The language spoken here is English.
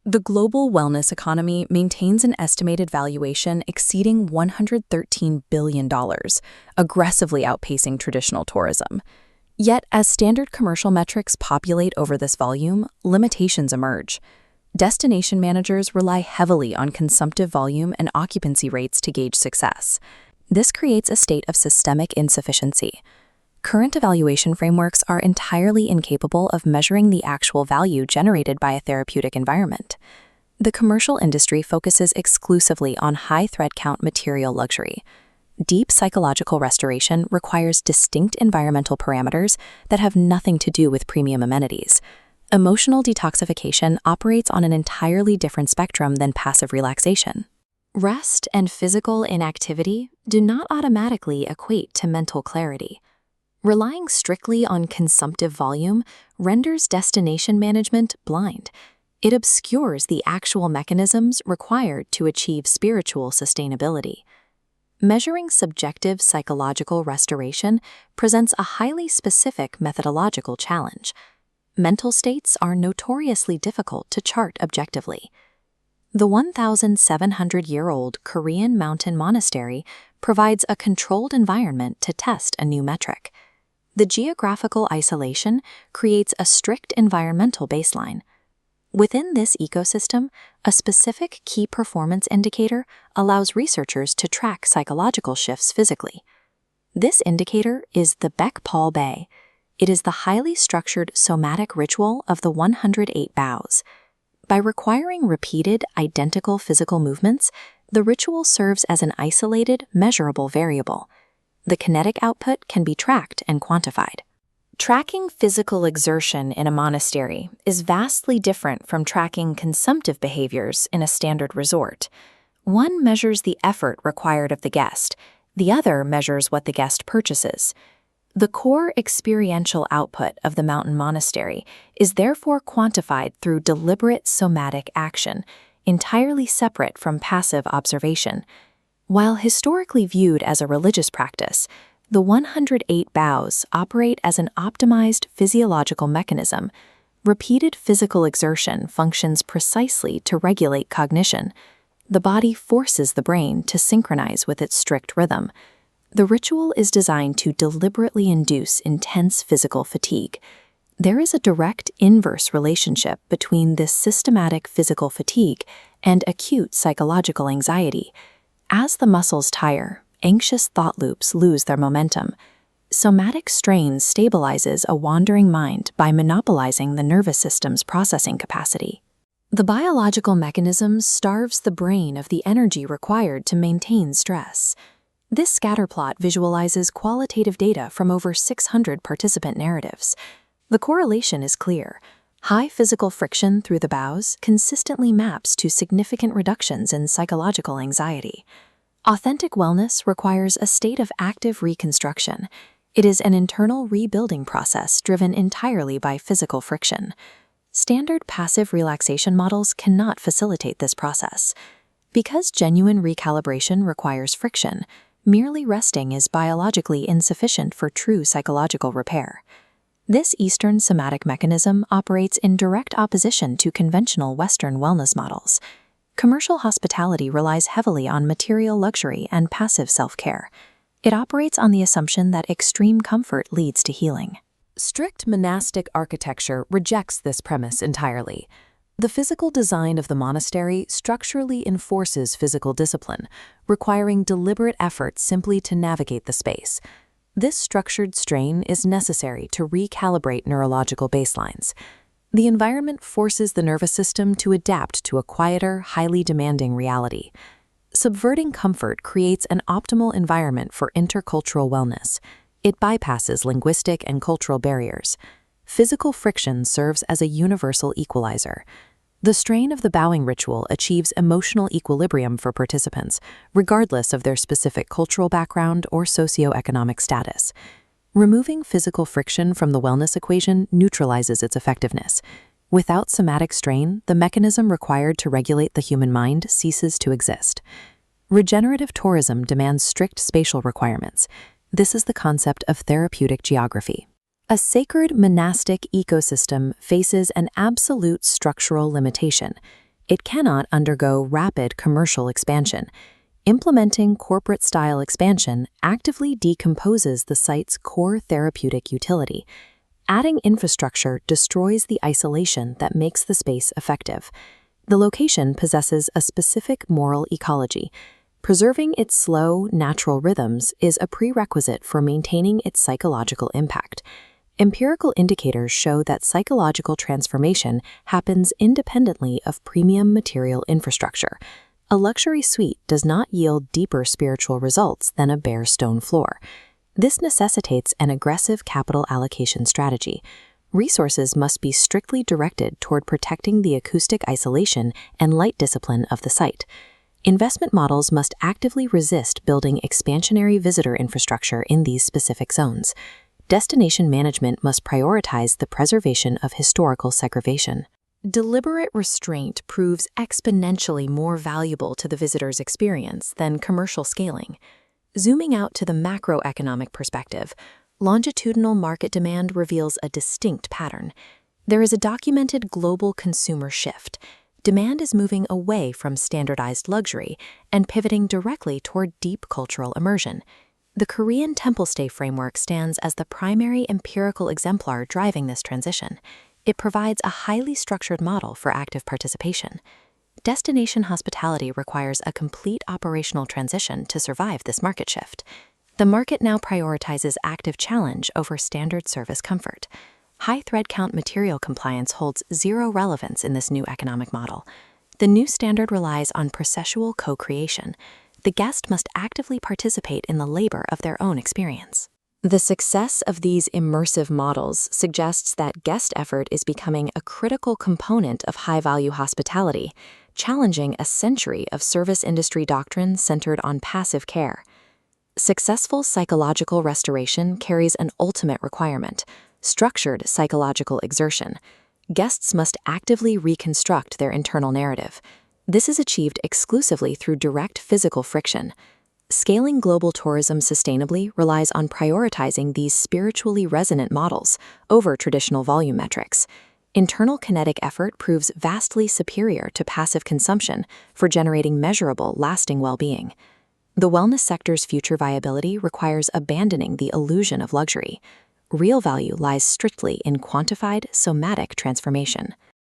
The global wellness economy maintains an estimated valuation exceeding $113 billion, aggressively outpacing traditional tourism. Yet, as standard commercial metrics populate over this volume, limitations emerge. Destination managers rely heavily on consumptive volume and occupancy rates to gauge success. This creates a state of systemic insufficiency. Current evaluation frameworks are entirely incapable of measuring the actual value generated by a therapeutic environment. The commercial industry focuses exclusively on high thread count material luxury. Deep psychological restoration requires distinct environmental parameters that have nothing to do with premium amenities. Emotional detoxification operates on an entirely different spectrum than passive relaxation. Rest and physical inactivity do not automatically equate to mental clarity. Relying strictly on consumptive volume renders destination management blind. It obscures the actual mechanisms required to achieve spiritual sustainability. Measuring subjective psychological restoration presents a highly specific methodological challenge. Mental states are notoriously difficult to chart objectively. The 1,700-year-old Korean mountain monastery provides a controlled environment to test a new metric. The geographical isolation creates a strict environmental baseline. Within this ecosystem, a specific key performance indicator allows researchers to track psychological shifts physically. This indicator is the 𝗏𝗏𝗿𝗏. It is the highly structured somatic ritual of the 108 bows. By requiring repeated, identical physical movements, the ritual serves as an isolated, measurable variable. The kinetic output can be tracked and quantified. Tracking physical exertion in a monastery is vastly different from tracking consumptive behaviors in a standard resort. One measures the effort required of the guest, the other measures what the guest purchases. The core experiential output of the mountain monastery is therefore quantified through deliberate somatic action, entirely separate from passive observation. While historically viewed as a religious practice, the 108 bows operate as an optimized physiological mechanism. Repeated physical exertion functions precisely to regulate cognition. The body forces the brain to synchronize with its strict rhythm. The ritual is designed to deliberately induce intense physical fatigue. There is a direct inverse relationship between this systematic physical fatigue and acute psychological anxiety. As the muscles tire, anxious thought loops lose their momentum. Somatic strain stabilizes a wandering mind by monopolizing the nervous system's processing capacity. The biological mechanism starves the brain of the energy required to maintain stress. This scatter plot visualizes qualitative data from over 600 participant narratives. The correlation is clear. High physical friction through the bows consistently maps to significant reductions in psychological anxiety. Authentic wellness requires a state of active reconstruction. It is an internal rebuilding process driven entirely by physical friction. Standard passive relaxation models cannot facilitate this process. Because genuine recalibration requires friction, merely resting is biologically insufficient for true psychological repair. This Eastern somatic mechanism operates in direct opposition to conventional Western wellness models. Commercial hospitality relies heavily on material luxury and passive self-care. It operates on the assumption that extreme comfort leads to healing. Strict monastic architecture rejects this premise entirely. The physical design of the monastery structurally enforces physical discipline, requiring deliberate effort simply to navigate the space. This structured strain is necessary to recalibrate neurological baselines. The environment forces the nervous system to adapt to a quieter, highly demanding reality. Subverting comfort creates an optimal environment for intercultural wellness. It bypasses linguistic and cultural barriers. Physical friction serves as a universal equalizer. The strain of the bowing ritual achieves emotional equilibrium for participants, regardless of their specific cultural background or socioeconomic status. Removing physical friction from the wellness equation neutralizes its effectiveness. Without somatic strain, the mechanism required to regulate the human mind ceases to exist. Regenerative tourism demands strict spatial requirements. This is the concept of therapeutic geography. A sacred monastic ecosystem faces an absolute structural limitation. it cannot undergo rapid commercial expansion. Implementing corporate-style expansion actively decomposes the site's core therapeutic utility. Adding infrastructure destroys the isolation that makes the space effective. The location possesses a specific moral ecology. Preserving its slow, natural rhythms is a prerequisite for maintaining its psychological impact. Empirical indicators show that psychological transformation happens independently of premium material infrastructure. A luxury suite does not yield deeper spiritual results than a bare stone floor. This necessitates an aggressive capital allocation strategy. Resources must be strictly directed toward protecting the acoustic isolation and light discipline of the site. Investment models must actively resist building expansionary visitor infrastructure in these specific zones. Destination management must prioritize the preservation of historical segregation. Deliberate restraint proves exponentially more valuable to the visitor's experience than commercial scaling. Zooming out to the macroeconomic perspective, longitudinal market demand reveals a distinct pattern. There is a documented global consumer shift. Demand is moving away from standardized luxury and pivoting directly toward deep cultural immersion. The Korean temple stay framework stands as the primary empirical exemplar driving this transition. It provides a highly structured model for active participation. Destination hospitality requires a complete operational transition to survive this market shift. The market now prioritizes active challenge over standard service comfort. High thread count material compliance holds zero relevance in this new economic model. The new standard relies on processual co-creation. The guest must actively participate in the labor of their own experience. The success of these immersive models suggests that guest effort is becoming a critical component of high-value hospitality, challenging a century of service industry doctrine centered on passive care. Successful psychological restoration carries an ultimate requirement: structured psychological exertion. Guests must actively reconstruct their internal narrative. This is achieved exclusively through direct physical friction. Scaling global tourism sustainably relies on prioritizing these spiritually resonant models over traditional volume metrics. Internal kinetic effort proves vastly superior to passive consumption for generating measurable, lasting well-being. The wellness sector's future viability requires abandoning the illusion of luxury. Real value lies strictly in quantified somatic transformation.